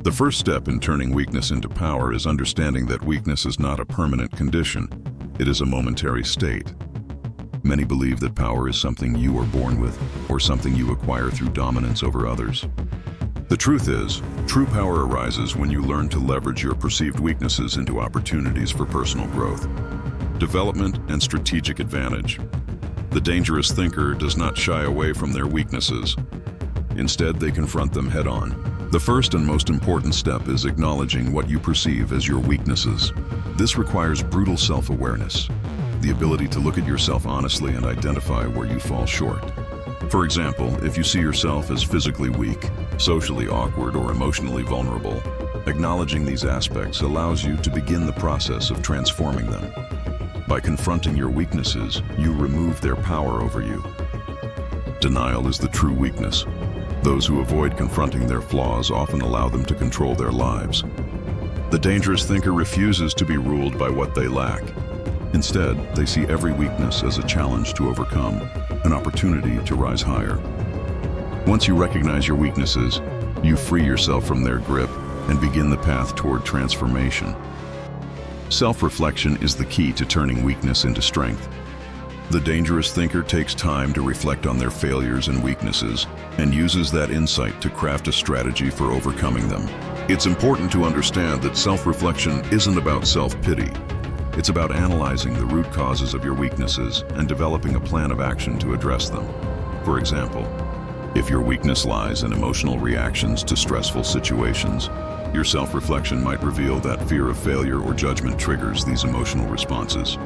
The first step in turning weakness into power is understanding that weakness is not a permanent condition. It is a momentary state. Many believe that power is something you are born with or something you acquire through dominance over others. The truth is, true power arises when you learn to leverage your perceived weaknesses into opportunities for personal growth, development, and strategic advantage. The dangerous thinker does not shy away from their weaknesses. Instead, they confront them head-on. The first and most important step is acknowledging what you perceive as your weaknesses. This requires brutal self-awareness, the ability to look at yourself honestly and identify where you fall short. For example, if you see yourself as physically weak, socially awkward, or emotionally vulnerable, acknowledging these aspects allows you to begin the process of transforming them. By confronting your weaknesses, you remove their power over you. Denial is the true weakness. Those who avoid confronting their flaws often allow them to control their lives. The dangerous thinker refuses to be ruled by what they lack. Instead, they see every weakness as a challenge to overcome, an opportunity to rise higher. Once you recognize your weaknesses, you free yourself from their grip and begin the path toward transformation. Self-reflection is the key to turning weakness into strength. The dangerous thinker takes time to reflect on their failures and weaknesses and uses that insight to craft a strategy for overcoming them. It's important to understand that self-reflection isn't about self-pity. It's about analyzing the root causes of your weaknesses and developing a plan of action to address them. For example, if your weakness lies in emotional reactions to stressful situations, your self-reflection might reveal that fear of failure or judgment triggers these emotional responses.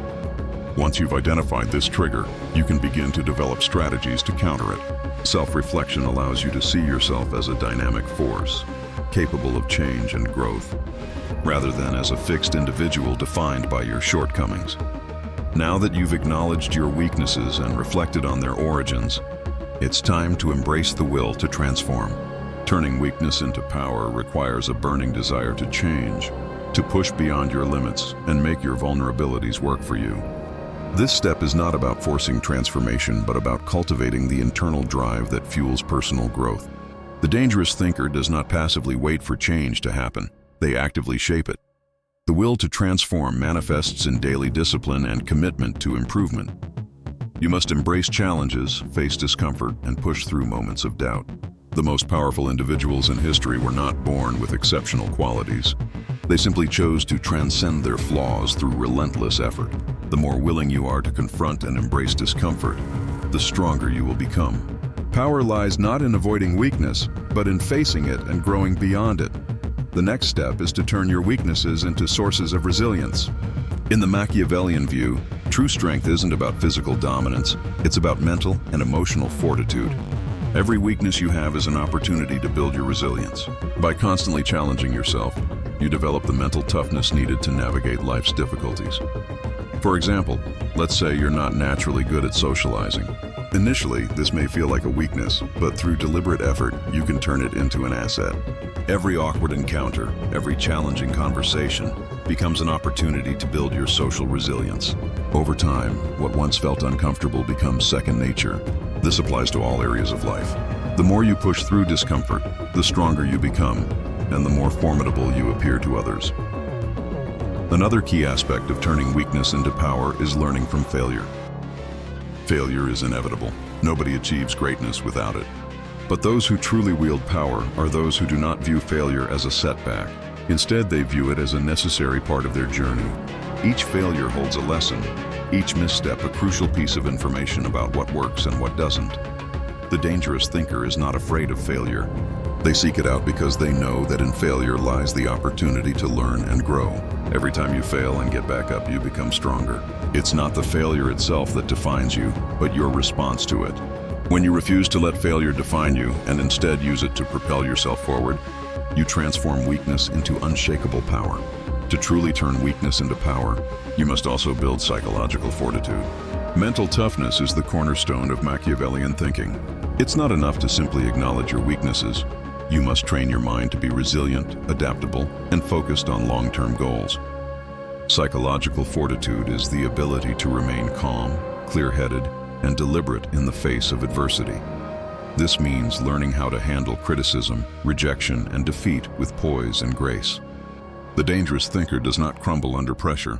Once you've identified this trigger, you can begin to develop strategies to counter it. Self-reflection allows you to see yourself as a dynamic force, capable of change and growth, rather than as a fixed individual defined by your shortcomings. Now that you've acknowledged your weaknesses and reflected on their origins, it's time to embrace the will to transform. Turning weakness into power requires a burning desire to change, to push beyond your limits and make your vulnerabilities work for you. This step is not about forcing transformation, but about cultivating the internal drive that fuels personal growth. The dangerous thinker does not passively wait for change to happen. They actively shape it. The will to transform manifests in daily discipline and commitment to improvement. You must embrace challenges, face discomfort, and push through moments of doubt. The most powerful individuals in history were not born with exceptional qualities. They simply chose to transcend their flaws through relentless effort. The more willing you are to confront and embrace discomfort, the stronger you will become. Power lies not in avoiding weakness, but in facing it and growing beyond it. The next step is to turn your weaknesses into sources of resilience. In the Machiavellian view, true strength isn't about physical dominance, it's about mental and emotional fortitude. Every weakness you have is an opportunity to build your resilience. By constantly challenging yourself, you develop the mental toughness needed to navigate life's difficulties. For example, let's say you're not naturally good at socializing. Initially, this may feel like a weakness, but through deliberate effort, you can turn it into an asset. Every awkward encounter, every challenging conversation, becomes an opportunity to build your social resilience. Over time, what once felt uncomfortable becomes second nature. This applies to all areas of life. The more you push through discomfort, the stronger you become, and the more formidable you appear to others. Another key aspect of turning weakness into power is learning from failure. Failure is inevitable. Nobody achieves greatness without it. But those who truly wield power are those who do not view failure as a setback. Instead, they view it as a necessary part of their journey. Each failure holds a lesson, each misstep a crucial piece of information about what works and what doesn't. The dangerous thinker is not afraid of failure. They seek it out because they know that in failure lies the opportunity to learn and grow. Every time you fail and get back up, you become stronger. It's not the failure itself that defines you, but your response to it. When you refuse to let failure define you and instead use it to propel yourself forward, you transform weakness into unshakable power. To truly turn weakness into power, you must also build psychological fortitude. Mental toughness is the cornerstone of Machiavellian thinking. It's not enough to simply acknowledge your weaknesses. You must train your mind to be resilient, adaptable, and focused on long-term goals. Psychological fortitude is the ability to remain calm, clear-headed, and deliberate in the face of adversity. This means learning how to handle criticism, rejection, and defeat with poise and grace. The dangerous thinker does not crumble under pressure.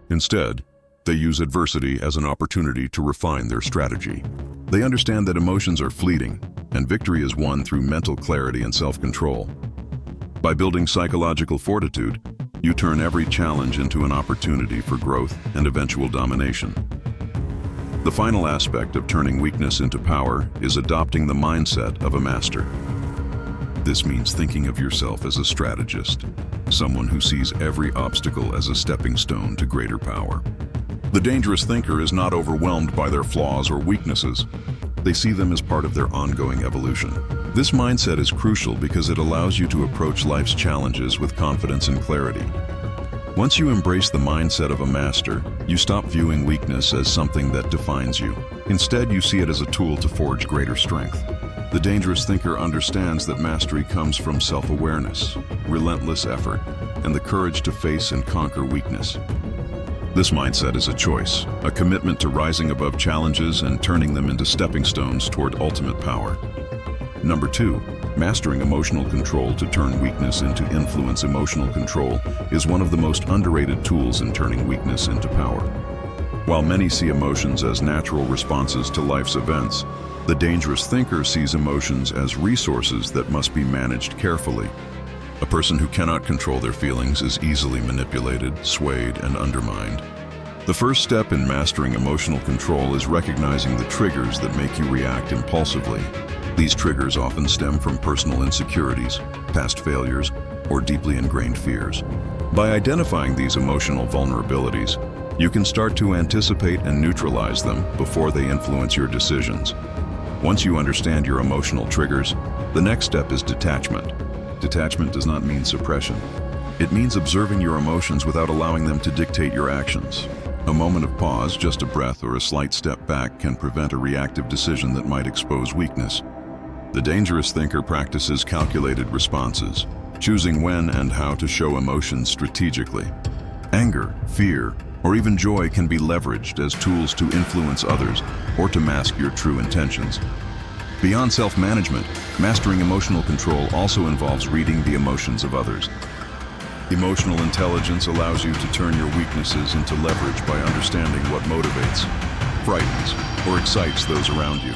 Instead, they use adversity as an opportunity to refine their strategy. They understand that emotions are fleeting, and victory is won through mental clarity and self-control. By building psychological fortitude, you turn every challenge into an opportunity for growth and eventual domination. The final aspect of turning weakness into power is adopting the mindset of a master. This means thinking of yourself as a strategist, someone who sees every obstacle as a stepping stone to greater power. The dangerous thinker is not overwhelmed by their flaws or weaknesses. They see them as part of their ongoing evolution. This mindset is crucial because it allows you to approach life's challenges with confidence and clarity. Once you embrace the mindset of a master, you stop viewing weakness as something that defines you. Instead, you see it as a tool to forge greater strength. The dangerous thinker understands that mastery comes from self-awareness, relentless effort, and the courage to face and conquer weakness. This mindset is a choice, a commitment to rising above challenges and turning them into stepping stones toward ultimate power. Number 2, mastering emotional control to turn weakness into influence. Emotional control is one of the most underrated tools in turning weakness into power. While many see emotions as natural responses to life's events, the dangerous thinker sees emotions as resources that must be managed carefully. A person who cannot control their feelings is easily manipulated, swayed, and undermined. The first step in mastering emotional control is recognizing the triggers that make you react impulsively. These triggers often stem from personal insecurities, past failures, or deeply ingrained fears. By identifying these emotional vulnerabilities, you can start to anticipate and neutralize them before they influence your decisions. Once you understand your emotional triggers, the next step is detachment. Detachment does not mean suppression. It means observing your emotions without allowing them to dictate your actions. A moment of pause, just a breath or a slight step back, can prevent a reactive decision that might expose weakness. The dangerous thinker practices calculated responses, choosing when and how to show emotions strategically. Anger, fear, or even joy can be leveraged as tools to influence others or to mask your true intentions. Beyond self-management, mastering emotional control also involves reading the emotions of others. Emotional intelligence allows you to turn your weaknesses into leverage by understanding what motivates, frightens, or excites those around you.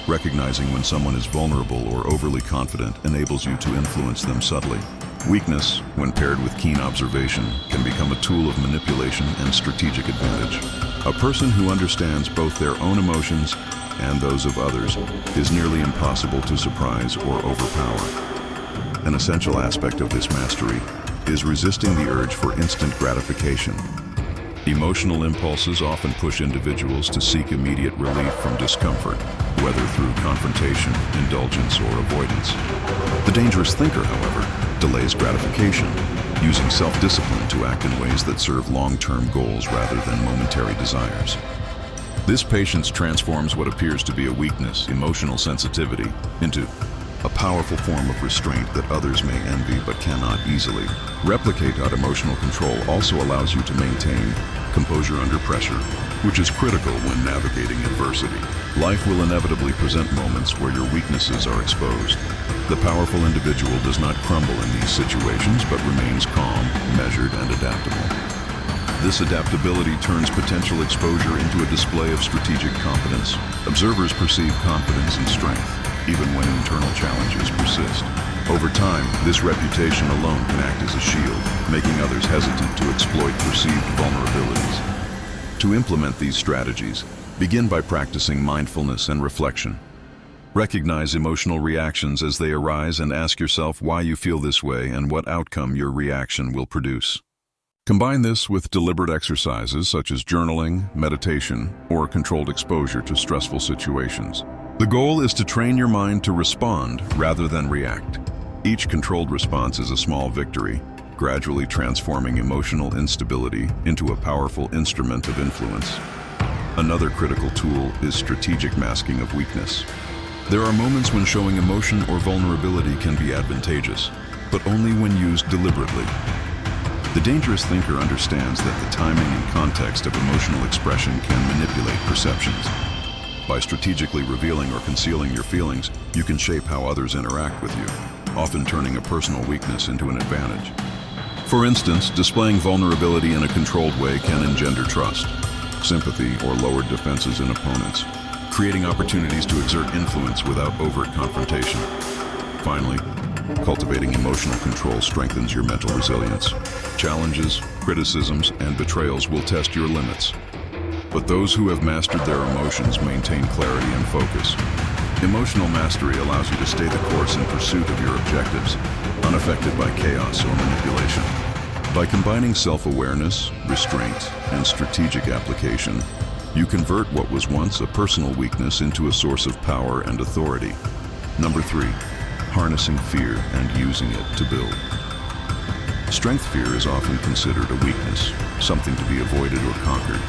Recognizing when someone is vulnerable or overly confident enables you to influence them subtly. Weakness, when paired with keen observation, can become a tool of manipulation and strategic advantage. A person who understands both their own emotions and those of others is nearly impossible to surprise or overpower. An essential aspect of this mastery is resisting the urge for instant gratification. Emotional impulses often push individuals to seek immediate relief from discomfort, whether through confrontation, indulgence, or avoidance. The dangerous thinker, however, delays gratification, using self-discipline to act in ways that serve long-term goals rather than momentary desires. This patience transforms what appears to be a weakness, emotional sensitivity, into a powerful form of restraint that others may envy but cannot easily replicate. Emotional control also allows you to maintain composure under pressure, which is critical when navigating adversity. Life will inevitably present moments where your weaknesses are exposed. The powerful individual does not crumble in these situations but remains calm, measured, and adaptable. This adaptability turns potential exposure into a display of strategic competence. Observers perceive confidence and strength, even when internal challenges persist. Over time, this reputation alone can act as a shield, making others hesitant to exploit perceived vulnerabilities. To implement these strategies, begin by practicing mindfulness and reflection. Recognize emotional reactions as they arise and ask yourself why you feel this way and what outcome your reaction will produce. Combine this with deliberate exercises such as journaling, meditation, or controlled exposure to stressful situations. The goal is to train your mind to respond rather than react. Each controlled response is a small victory, gradually transforming emotional instability into a powerful instrument of influence. Another critical tool is strategic masking of weakness. There are moments when showing emotion or vulnerability can be advantageous, but only when used deliberately. The dangerous thinker understands that the timing and context of emotional expression can manipulate perceptions. By strategically revealing or concealing your feelings, you can shape how others interact with you, often turning a personal weakness into an advantage. For instance, displaying vulnerability in a controlled way can engender trust, sympathy, or lowered defenses in opponents, creating opportunities to exert influence without overt confrontation. Finally, cultivating emotional control strengthens your mental resilience. Challenges, criticisms, and betrayals will test your limits. But those who have mastered their emotions maintain clarity and focus. Emotional mastery allows you to stay the course in pursuit of your objectives, unaffected by chaos or manipulation. By combining self-awareness, restraint, and strategic application, you convert what was once a personal weakness into a source of power and authority. Number 3, harnessing fear and using it to build. Strength fear is often considered a weakness, something to be avoided or conquered.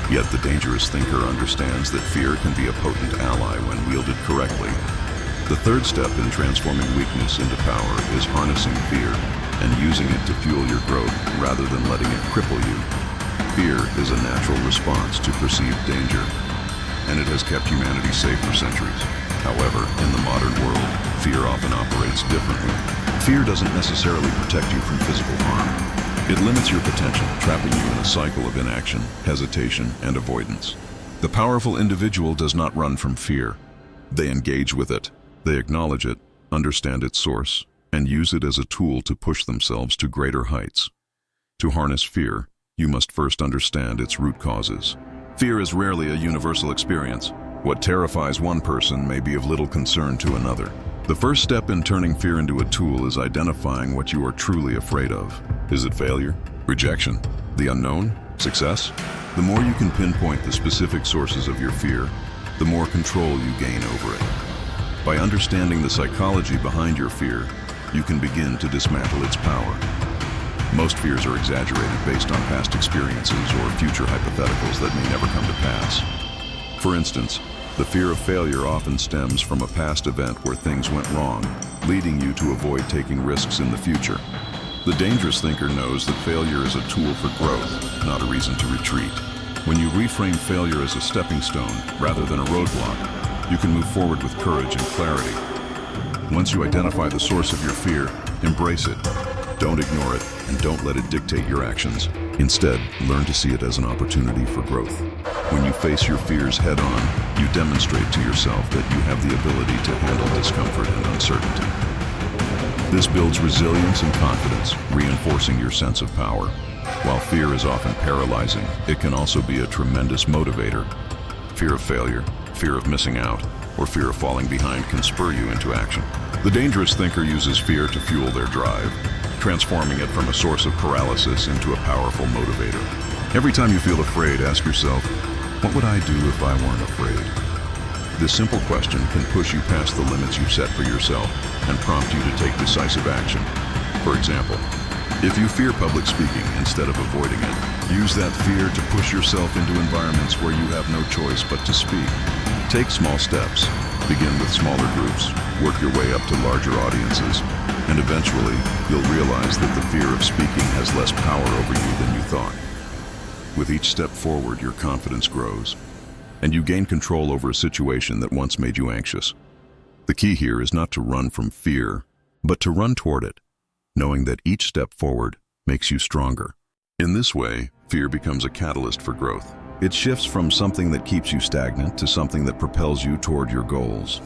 Yet the dangerous thinker understands that fear can be a potent ally when wielded correctly. The third step in transforming weakness into power is harnessing fear and using it to fuel your growth rather than letting it cripple you. Fear is a natural response to perceived danger, and it has kept humanity safe for centuries. However, in the modern world, fear often operates differently. Fear doesn't necessarily protect you from physical harm. It limits your potential, trapping you in a cycle of inaction, hesitation, and avoidance. The powerful individual does not run from fear. They engage with it. They acknowledge it, understand its source, and use it as a tool to push themselves to greater heights. To harness fear, you must first understand its root causes. Fear is rarely a universal experience. What terrifies one person may be of little concern to another. The first step in turning fear into a tool is identifying what you are truly afraid of. Is it failure? Rejection? The unknown? Success? The more you can pinpoint the specific sources of your fear, the more control you gain over it. By understanding the psychology behind your fear, you can begin to dismantle its power. Most fears are exaggerated based on past experiences or future hypotheticals that may never come to pass. For instance, the fear of failure often stems from a past event where things went wrong, leading you to avoid taking risks in the future. The dangerous thinker knows that failure is a tool for growth, not a reason to retreat. When you reframe failure as a stepping stone rather than a roadblock, you can move forward with courage and clarity. Once you identify the source of your fear, embrace it. Don't ignore it, and don't let it dictate your actions. Instead, learn to see it as an opportunity for growth. When you face your fears head-on, you demonstrate to yourself that you have the ability to handle discomfort and uncertainty. This builds resilience and confidence, reinforcing your sense of power. While fear is often paralyzing, it can also be a tremendous motivator. Fear of failure, fear of missing out, or fear of falling behind can spur you into action. The dangerous thinker uses fear to fuel their drive, transforming it from a source of paralysis into a powerful motivator. Every time you feel afraid, ask yourself, what would I do if I weren't afraid? This simple question can push you past the limits you've set for yourself and prompt you to take decisive action. For example, if you fear public speaking instead of avoiding it, use that fear to push yourself into environments where you have no choice but to speak. Take small steps. Begin with smaller groups, work your way up to larger audiences, and eventually you'll realize that the fear of speaking has less power over you than you thought. With each step forward, your confidence grows, and you gain control over a situation that once made you anxious. The key here is not to run from fear, but to run toward it, knowing that each step forward makes you stronger. In this way, fear becomes a catalyst for growth. It shifts from something that keeps you stagnant to something that propels you toward your goals.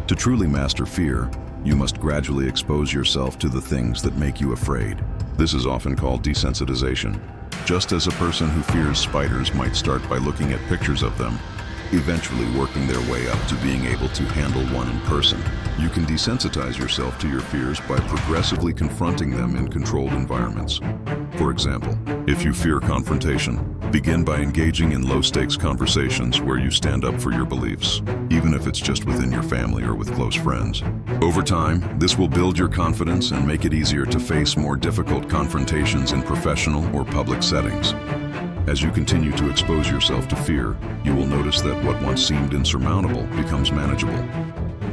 To truly master fear, you must gradually expose yourself to the things that make you afraid. This is often called desensitization. Just as a person who fears spiders might start by looking at pictures of them, eventually working their way up to being able to handle one in person. You can desensitize yourself to your fears by progressively confronting them in controlled environments. For example, if you fear confrontation, begin by engaging in low-stakes conversations where you stand up for your beliefs, even if it's just within your family or with close friends. Over time, this will build your confidence and make it easier to face more difficult confrontations in professional or public settings. As you continue to expose yourself to fear, you will notice that what once seemed insurmountable becomes manageable.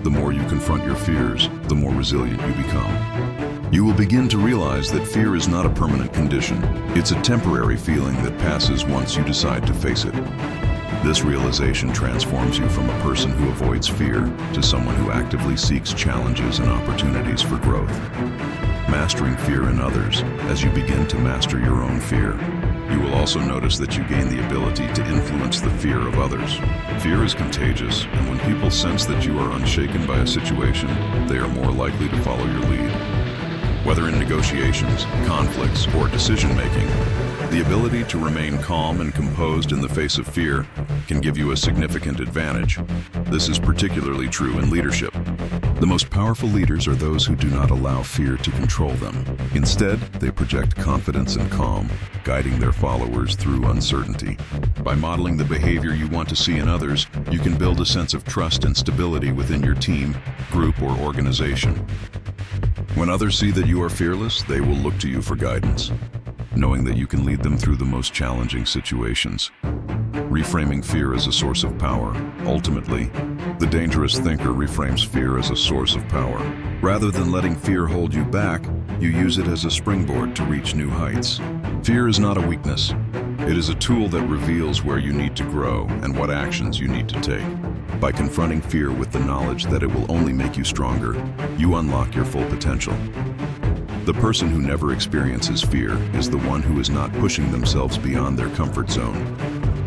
The more you confront your fears, the more resilient you become. You will begin to realize that fear is not a permanent condition. It's a temporary feeling that passes once you decide to face it. This realization transforms you from a person who avoids fear to someone who actively seeks challenges and opportunities for growth. Mastering fear in others. As you begin to master your own fear, you will also notice that you gain the ability to influence the fear of others. Fear is contagious, and when people sense that you are unshaken by a situation, they are more likely to follow your lead. Whether in negotiations, conflicts, or decision-making, the ability to remain calm and composed in the face of fear can give you a significant advantage. This is particularly true in leadership. The most powerful leaders are those who do not allow fear to control them. Instead, they project confidence and calm, guiding their followers through uncertainty. By modeling the behavior you want to see in others, you can build a sense of trust and stability within your team, group, or organization. When others see that you are fearless, they will look to you for guidance, knowing that you can lead them through the most challenging situations. Reframing fear as a source of power. Ultimately, the dangerous thinker reframes fear as a source of power. Rather than letting fear hold you back, you use it as a springboard to reach new heights. Fear is not a weakness. It is a tool that reveals where you need to grow and what actions you need to take. By confronting fear with the knowledge that it will only make you stronger, you unlock your full potential. The person who never experiences fear is the one who is not pushing themselves beyond their comfort zone.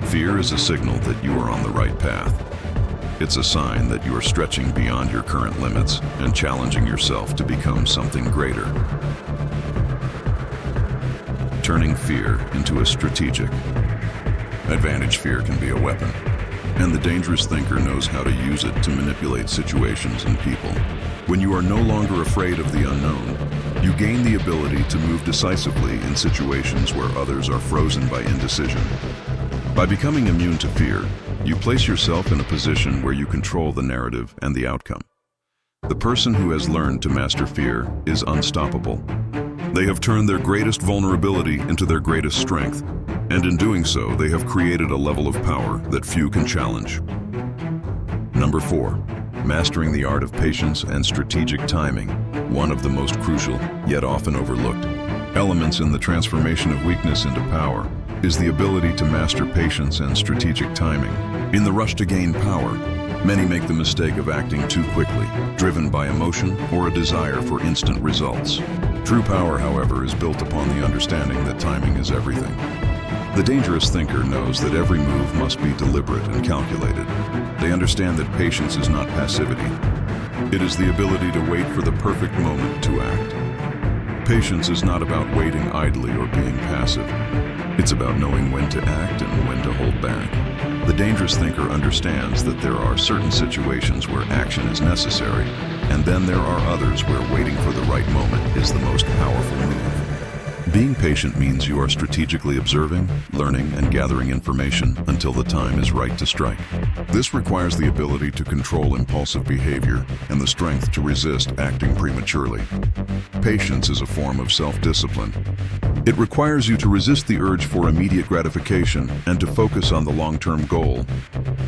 Fear is a signal that you are on the right path. It's a sign that you are stretching beyond your current limits and challenging yourself to become something greater. Turning fear into a strategic advantage. Fear can be a weapon, and the dangerous thinker knows how to use it to manipulate situations and people. When you are no longer afraid of the unknown, you gain the ability to move decisively in situations where others are frozen by indecision. By becoming immune to fear, you place yourself in a position where you control the narrative and the outcome. The person who has learned to master fear is unstoppable. They have turned their greatest vulnerability into their greatest strength, and in doing so, they have created a level of power that few can challenge. Number 4, mastering the art of patience and strategic timing. One of the most crucial, yet often overlooked, elements in the transformation of weakness into power is the ability to master patience and strategic timing. In the rush to gain power, many make the mistake of acting too quickly, driven by emotion or a desire for instant results. True power, however, is built upon the understanding that timing is everything. The dangerous thinker knows that every move must be deliberate and calculated. They understand that patience is not passivity. It is the ability to wait for the perfect moment to act. Patience is not about waiting idly or being passive. It's about knowing when to act and when to hold back. The dangerous thinker understands that there are certain situations where action is necessary, and then there are others where waiting for the right moment is the most powerful move. Being patient means you are strategically observing, learning, and gathering information until the time is right to strike. This requires the ability to control impulsive behavior and the strength to resist acting prematurely. Patience is a form of self-discipline. It requires you to resist the urge for immediate gratification and to focus on the long-term goal.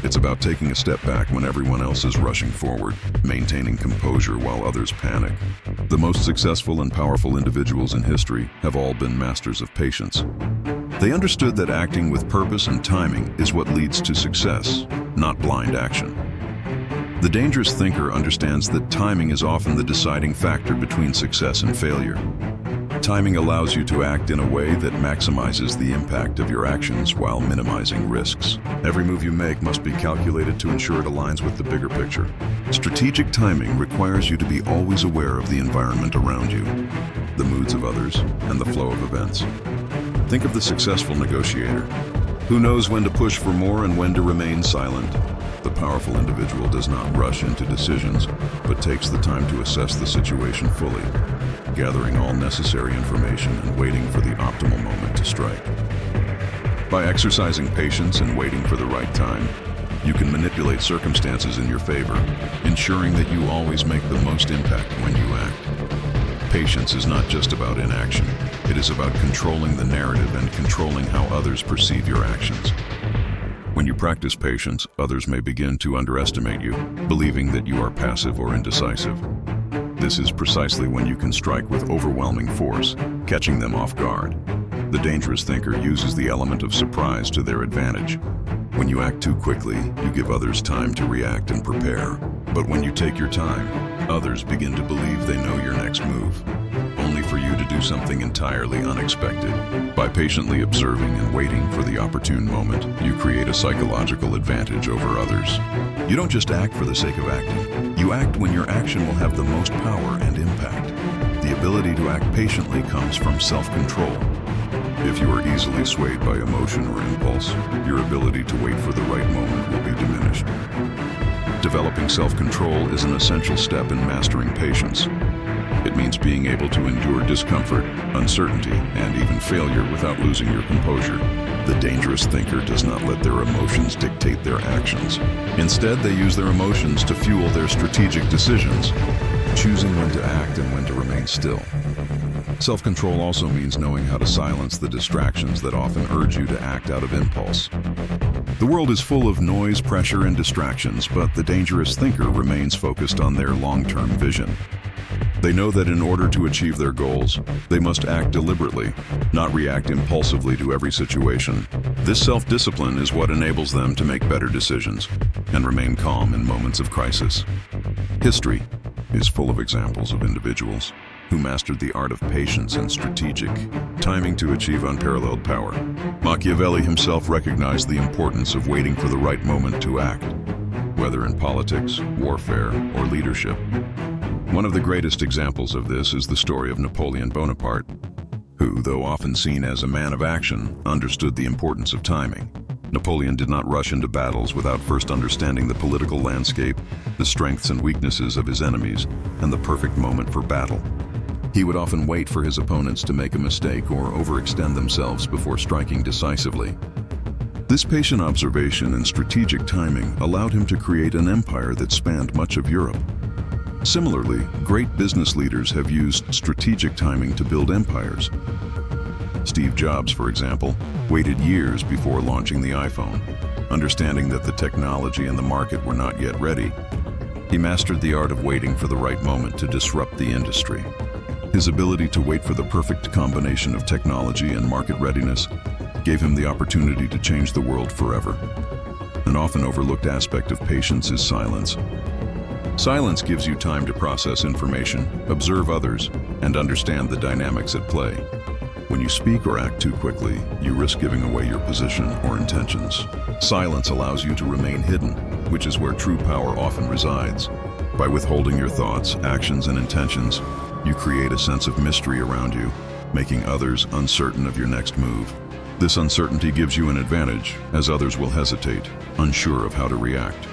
It's about taking a step back when everyone else is rushing forward, maintaining composure while others panic. The most successful and powerful individuals in history have all been masters of patience. They understood that acting with purpose and timing is what leads to success, not blind action. The dangerous thinker understands that timing is often the deciding factor between success and failure. Timing allows you to act in a way that maximizes the impact of your actions while minimizing risks. Every move you make must be calculated to ensure it aligns with the bigger picture. Strategic timing requires you to be always aware of the environment around you, the moods of others, and the flow of events. Think of the successful negotiator, who knows when to push for more and when to remain silent. The powerful individual does not rush into decisions, but takes the time to assess the situation fully, gathering all necessary information and waiting for the optimal moment to strike. By exercising patience and waiting for the right time, you can manipulate circumstances in your favor, ensuring that you always make the most impact when you act. Patience is not just about inaction. It is about controlling the narrative and controlling how others perceive your actions. When you practice patience, others may begin to underestimate you, believing that you are passive or indecisive. This is precisely when you can strike with overwhelming force, catching them off guard. The dangerous thinker uses the element of surprise to their advantage. When you act too quickly, you give others time to react and prepare. But when you take your time, others begin to believe they know your next move, only for you to do something entirely unexpected. By patiently observing and waiting for the opportune moment, you create a psychological advantage over others. You don't just act for the sake of acting. You act when your action will have the most power and impact. The ability to act patiently comes from self-control. If you are easily swayed by emotion or impulse, your ability to wait for the right moment will be diminished. Developing self-control is an essential step in mastering patience. It means being able to endure discomfort, uncertainty, and even failure without losing your composure. The dangerous thinker does not let their emotions dictate their actions. Instead, they use their emotions to fuel their strategic decisions, choosing when to act and when to remain still. Self-control also means knowing how to silence the distractions that often urge you to act out of impulse. The world is full of noise, pressure, and distractions, but the dangerous thinker remains focused on their long-term vision. They know that in order to achieve their goals, they must act deliberately, not react impulsively to every situation. This self-discipline is what enables them to make better decisions and remain calm in moments of crisis. History is full of examples of individuals who mastered the art of patience and strategic timing to achieve unparalleled power. Machiavelli himself recognized the importance of waiting for the right moment to act, whether in politics, warfare, or leadership. One of the greatest examples of this is the story of Napoleon Bonaparte, who, though often seen as a man of action, understood the importance of timing. Napoleon did not rush into battles without first understanding the political landscape, the strengths and weaknesses of his enemies, and the perfect moment for battle. He would often wait for his opponents to make a mistake or overextend themselves before striking decisively. This patient observation and strategic timing allowed him to create an empire that spanned much of Europe. Similarly, great business leaders have used strategic timing to build empires. Steve Jobs, for example, waited years before launching the iPhone. Understanding that the technology and the market were not yet ready, he mastered the art of waiting for the right moment to disrupt the industry. His ability to wait for the perfect combination of technology and market readiness gave him the opportunity to change the world forever. An often overlooked aspect of patience is silence. Silence gives you time to process information, observe others, and understand the dynamics at play. When you speak or act too quickly, you risk giving away your position or intentions. Silence allows you to remain hidden, which is where true power often resides. By withholding your thoughts, actions, and intentions, you create a sense of mystery around you, making others uncertain of your next move. This uncertainty gives you an advantage, as others will hesitate, unsure of how to react.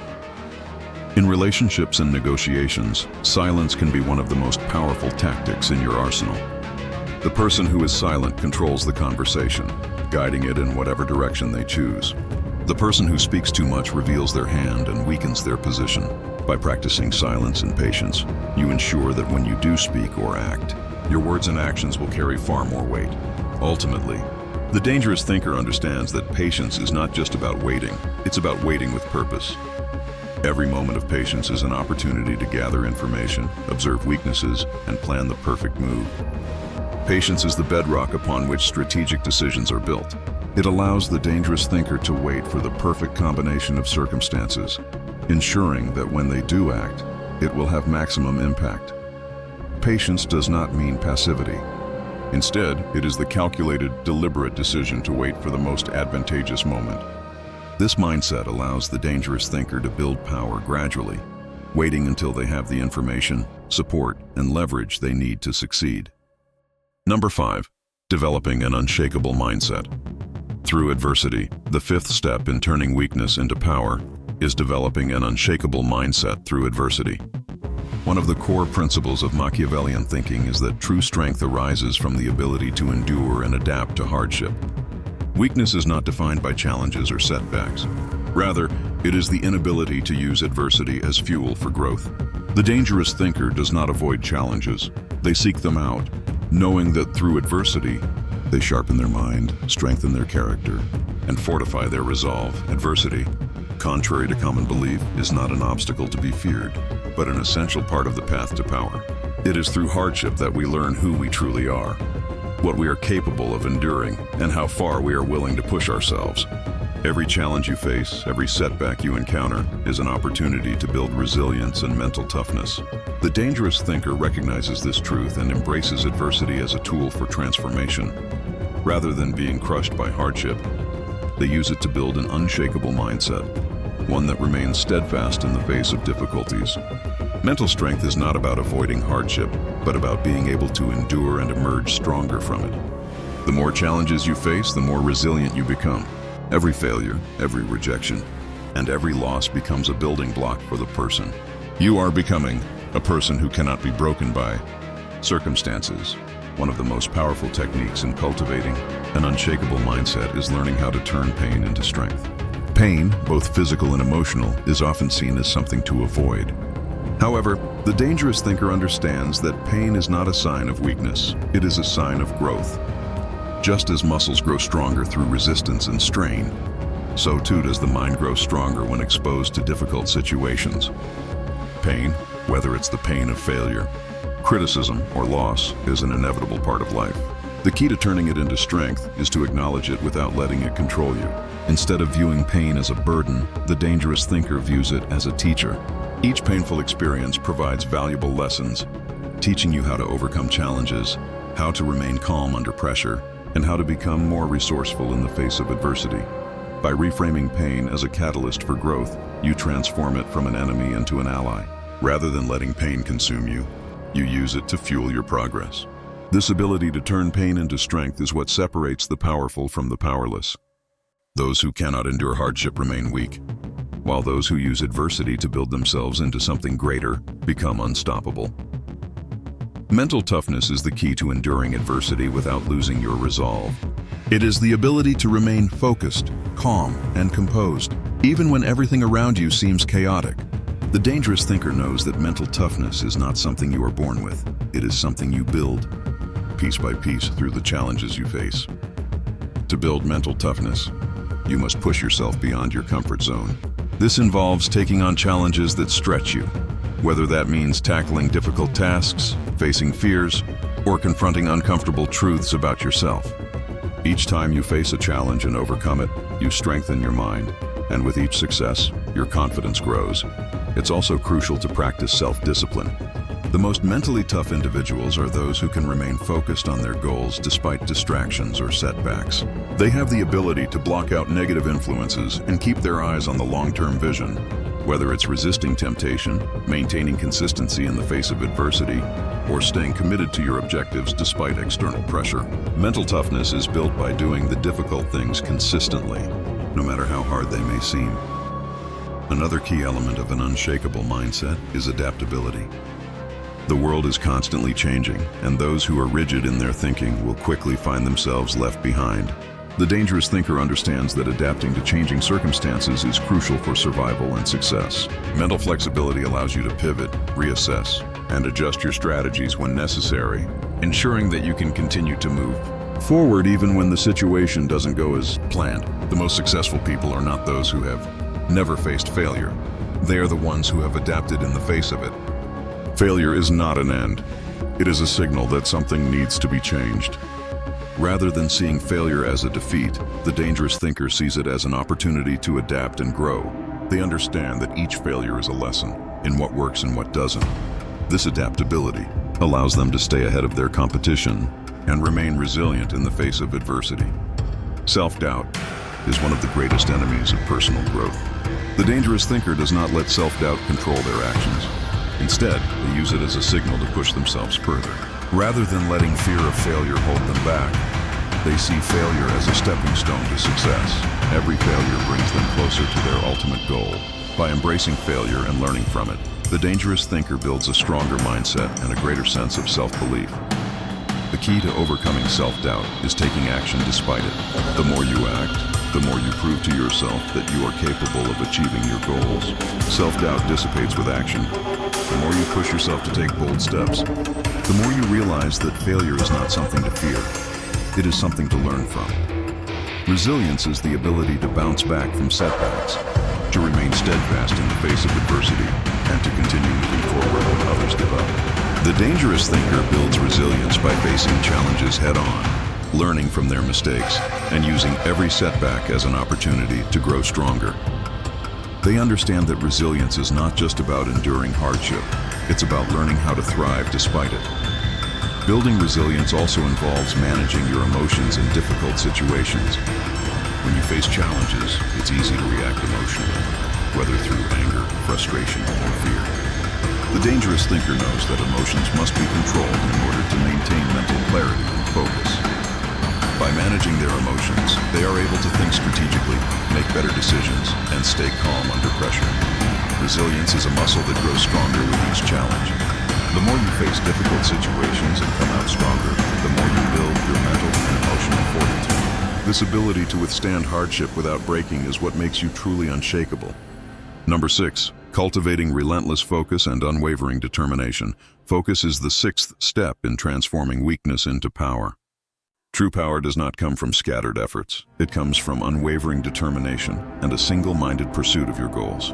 In relationships and negotiations, silence can be one of the most powerful tactics in your arsenal. The person who is silent controls the conversation, guiding it in whatever direction they choose. The person who speaks too much reveals their hand and weakens their position. By practicing silence and patience, you ensure that when you do speak or act, your words and actions will carry far more weight. Ultimately, the dangerous thinker understands that patience is not just about waiting, it's about waiting with purpose. Every moment of patience is an opportunity to gather information, observe weaknesses, and plan the perfect move. Patience is the bedrock upon which strategic decisions are built. It allows the dangerous thinker to wait for the perfect combination of circumstances, ensuring that when they do act, it will have maximum impact. Patience does not mean passivity. Instead, it is the calculated, deliberate decision to wait for the most advantageous moment. This mindset allows the dangerous thinker to build power gradually, waiting until they have the information, support, and leverage they need to succeed. Number 5, developing an unshakable mindset. Through adversity, the fifth step in turning weakness into power is developing an unshakable mindset through adversity. One of the core principles of Machiavellian thinking is that true strength arises from the ability to endure and adapt to hardship. Weakness is not defined by challenges or setbacks. Rather, it is the inability to use adversity as fuel for growth. The dangerous thinker does not avoid challenges. They seek them out, knowing that through adversity, they sharpen their mind, strengthen their character, and fortify their resolve. Adversity, contrary to common belief, is not an obstacle to be feared, but an essential part of the path to power. It is through hardship that we learn who we truly are, what we are capable of enduring, and how far we are willing to push ourselves. Every challenge you face, every setback you encounter, is an opportunity to build resilience and mental toughness. The dangerous thinker recognizes this truth and embraces adversity as a tool for transformation. Rather than being crushed by hardship, they use it to build an unshakable mindset, one that remains steadfast in the face of difficulties. Mental strength is not about avoiding hardship, but about being able to endure and emerge stronger from it. The more challenges you face, the more resilient you become. Every failure, every rejection, and every loss becomes a building block for the person. You are becoming a person who cannot be broken by circumstances. One of the most powerful techniques in cultivating an unshakable mindset is learning how to turn pain into strength. Pain, both physical and emotional, is often seen as something to avoid. However, the dangerous thinker understands that pain is not a sign of weakness, it is a sign of growth. Just as muscles grow stronger through resistance and strain, so too does the mind grow stronger when exposed to difficult situations. Pain, whether it's the pain of failure, criticism, or loss, is an inevitable part of life. The key to turning it into strength is to acknowledge it without letting it control you. Instead of viewing pain as a burden, the dangerous thinker views it as a teacher. Each painful experience provides valuable lessons, teaching you how to overcome challenges, how to remain calm under pressure, and how to become more resourceful in the face of adversity. By reframing pain as a catalyst for growth, you transform it from an enemy into an ally. Rather than letting pain consume you, you use it to fuel your progress. This ability to turn pain into strength is what separates the powerful from the powerless. Those who cannot endure hardship remain weak, while those who use adversity to build themselves into something greater become unstoppable. Mental toughness is the key to enduring adversity without losing your resolve. It is the ability to remain focused, calm, and composed, even when everything around you seems chaotic. The dangerous thinker knows that mental toughness is not something you are born with. It is something you build, piece by piece, through the challenges you face. To build mental toughness, you must push yourself beyond your comfort zone. This involves taking on challenges that stretch you, whether that means tackling difficult tasks, facing fears, or confronting uncomfortable truths about yourself. Each time you face a challenge and overcome it, you strengthen your mind, and with each success, your confidence grows. It's also crucial to practice self-discipline. The most mentally tough individuals are those who can remain focused on their goals despite distractions or setbacks. They have the ability to block out negative influences and keep their eyes on the long-term vision. Whether it's resisting temptation, maintaining consistency in the face of adversity, or staying committed to your objectives despite external pressure. Mental toughness is built by doing the difficult things consistently, no matter how hard they may seem. Another key element of an unshakable mindset is adaptability. The world is constantly changing, and those who are rigid in their thinking will quickly find themselves left behind. The dangerous thinker understands that adapting to changing circumstances is crucial for survival and success. Mental flexibility allows you to pivot, reassess, and adjust your strategies when necessary, ensuring that you can continue to move forward even when the situation doesn't go as planned. The most successful people are not those who have never faced failure. They are the ones who have adapted in the face of it. Failure is not an end. It is a signal that something needs to be changed. Rather than seeing failure as a defeat, the dangerous thinker sees it as an opportunity to adapt and grow. They understand that each failure is a lesson in what works and what doesn't. This adaptability allows them to stay ahead of their competition and remain resilient in the face of adversity. Self-doubt is one of the greatest enemies of personal growth. The dangerous thinker does not let self-doubt control their actions. Instead, they use it as a signal to push themselves further. Rather than letting fear of failure hold them back, they see failure as a stepping stone to success. Every failure brings them closer to their ultimate goal. By embracing failure and learning from it, the dangerous thinker builds a stronger mindset and a greater sense of self-belief. The key to overcoming self-doubt is taking action despite it. The more you act, the more you prove to yourself that you are capable of achieving your goals. Self-doubt dissipates with action. The more you push yourself to take bold steps, the more you realize that failure is not something to fear. It is something to learn from. Resilience is the ability to bounce back from setbacks, to remain steadfast in the face of adversity, and to continue moving forward when others give up. The dangerous thinker builds resilience by facing challenges head-on. learning from their mistakes, and using every setback as an opportunity to grow stronger. They understand that resilience is not just about enduring hardship, it's about learning how to thrive despite it. Building resilience also involves managing your emotions in difficult situations. When you face challenges, it's easy to react emotionally, whether through anger, frustration, or fear. The dangerous thinker knows that emotions must be controlled in order to maintain mental clarity and focus. By managing their emotions, they are able to think strategically, make better decisions, and stay calm under pressure. Resilience is a muscle that grows stronger with each challenge. The more you face difficult situations and come out stronger, the more you build your mental and emotional fortitude. This ability to withstand hardship without breaking is what makes you truly unshakable. Number 6. Cultivating relentless focus and unwavering determination. Focus is the 6th step in transforming weakness into power. True power does not come from scattered efforts. It comes from unwavering determination and a single-minded pursuit of your goals.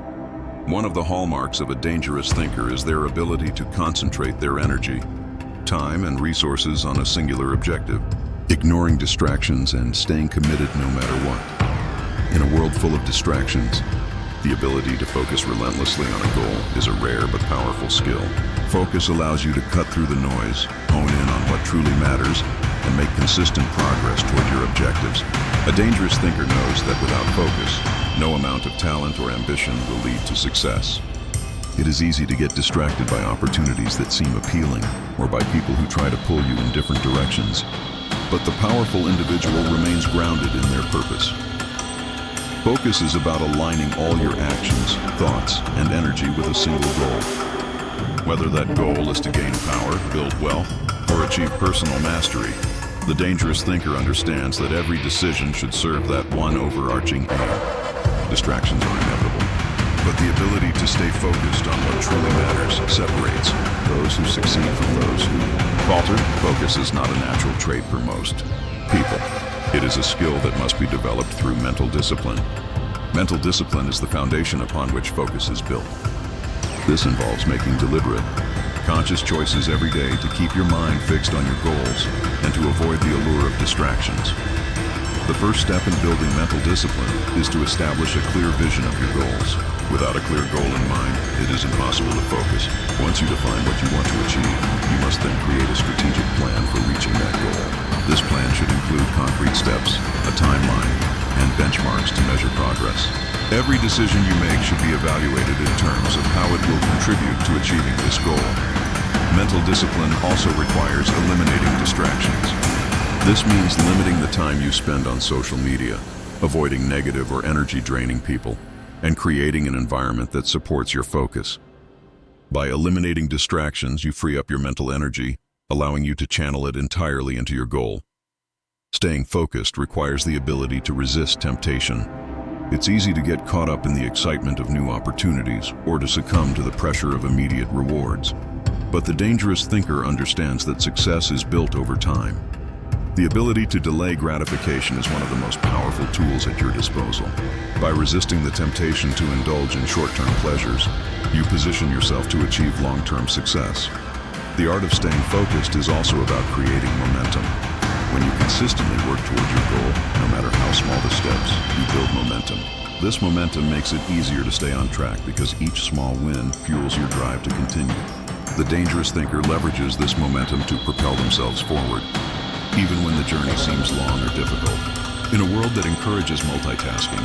One of the hallmarks of a dangerous thinker is their ability to concentrate their energy, time, and resources on a singular objective, ignoring distractions and staying committed no matter what. In a world full of distractions, the ability to focus relentlessly on a goal is a rare but powerful skill. Focus allows you to cut through the noise, hone in on what truly matters, and make consistent progress toward your objectives. A dangerous thinker knows that without focus, no amount of talent or ambition will lead to success. It is easy to get distracted by opportunities that seem appealing or by people who try to pull you in different directions. But the powerful individual remains grounded in their purpose. Focus is about aligning all your actions, thoughts, and energy with a single goal. Whether that goal is to gain power, build wealth, or achieve personal mastery, the dangerous thinker understands that every decision should serve that one overarching aim. Distractions are inevitable, but the ability to stay focused on what truly matters separates those who succeed from those who falter. Focus is not a natural trait for most people. It is a skill that must be developed through mental discipline. Mental discipline is the foundation upon which focus is built. This involves making deliberate, conscious choices every day to keep your mind fixed on your goals and to avoid the allure of distractions. The first step in building mental discipline is to establish a clear vision of your goals. Without a clear goal in mind, it is impossible to focus. Once you define what you want to achieve, you must then create a strategic plan for reaching that goal. This plan should include concrete steps, a timeline, and benchmarks to measure progress. Every decision you make should be evaluated in terms of how it will contribute to achieving this goal. Mental discipline also requires eliminating distractions. This means limiting the time you spend on social media, avoiding negative or energy-draining people, and creating an environment that supports your focus. By eliminating distractions, you free up your mental energy, allowing you to channel it entirely into your goal. Staying focused requires the ability to resist temptation. It's easy to get caught up in the excitement of new opportunities or to succumb to the pressure of immediate rewards. But the dangerous thinker understands that success is built over time. The ability to delay gratification is one of the most powerful tools at your disposal. By resisting the temptation to indulge in short-term pleasures, you position yourself to achieve long-term success. The art of staying focused is also about creating momentum. When you consistently work toward your goal, no matter how small the steps, you build momentum. This momentum makes it easier to stay on track because each small win fuels your drive to continue. The dangerous thinker leverages this momentum to propel themselves forward, even when the journey seems long or difficult. In a world that encourages multitasking,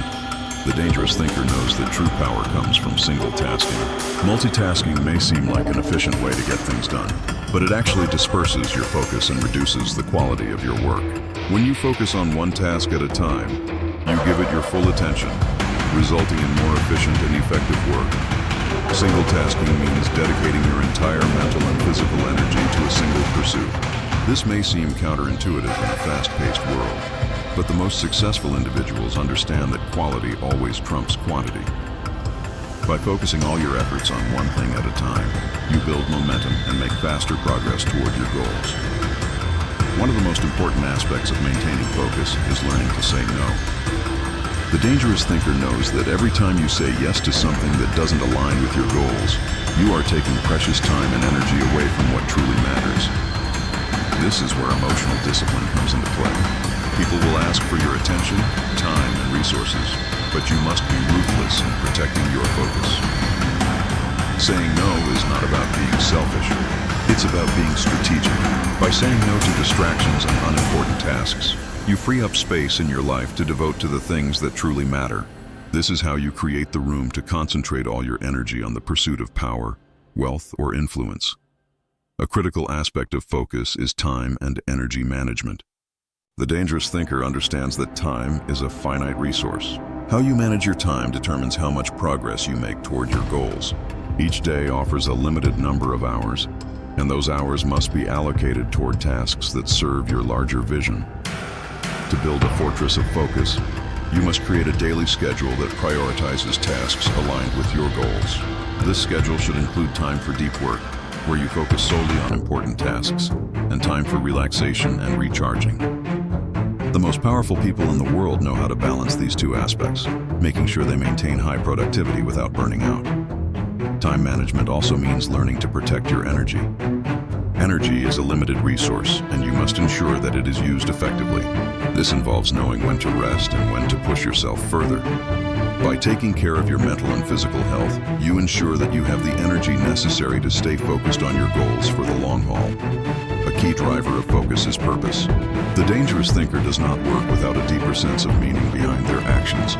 the dangerous thinker knows that true power comes from single tasking. Multitasking may seem like an efficient way to get things done, but it actually disperses your focus and reduces the quality of your work. When you focus on one task at a time, you give it your full attention, resulting in more efficient and effective work. Single tasking means dedicating your entire mental and physical energy to a single pursuit. This may seem counterintuitive in a fast-paced world, but the most successful individuals understand that quality always trumps quantity. By focusing all your efforts on one thing at a time, you build momentum and make faster progress toward your goals. One of the most important aspects of maintaining focus is learning to say no. The dangerous thinker knows that every time you say yes to something that doesn't align with your goals, you are taking precious time and energy away from what truly matters. This This is where emotional discipline comes into play. People will ask for your attention, time, and resources, but you must be ruthless in protecting your focus. Saying no is not about being selfish. It's about being strategic. By saying no to distractions and unimportant tasks, you free up space in your life to devote to the things that truly matter. This is how you create the room to concentrate all your energy on the pursuit of power, wealth, or influence. A critical aspect of focus is time and energy management. The dangerous thinker understands that time is a finite resource. How you manage your time determines how much progress you make toward your goals. Each day offers a limited number of hours, and those hours must be allocated toward tasks that serve your larger vision. To build a fortress of focus, you must create a daily schedule that prioritizes tasks aligned with your goals. This schedule should include time for deep work, where you focus solely on important tasks, and time for relaxation and recharging. The most powerful people in the world know how to balance these two aspects, making sure they maintain high productivity without burning out. Time management also means learning to protect your energy. Energy is a limited resource, and you must ensure that it is used effectively. This involves knowing when to rest and when to push yourself further. By taking care of your mental and physical health, you ensure that you have the energy necessary to stay focused on your goals for the long haul. A key driver of focus is purpose. The dangerous thinker does not work without a deeper sense of meaning behind their actions.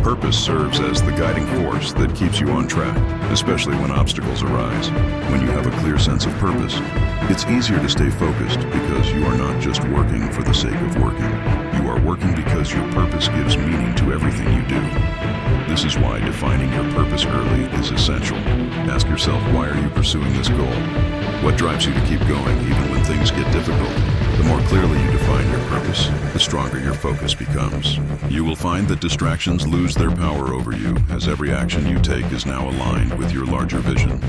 Purpose serves as the guiding force that keeps you on track, especially when obstacles arise. When you have a clear sense of purpose, it's easier to stay focused because you are not just working for the sake of working. You are working because your purpose gives meaning to everything you do. This is why defining your purpose early is essential. Ask yourself, why are you pursuing this goal? What drives you to keep going even when things get difficult? The more clearly you define your purpose, the stronger your focus becomes. You will find that distractions lose their power over you as every action you take is now aligned with your larger vision.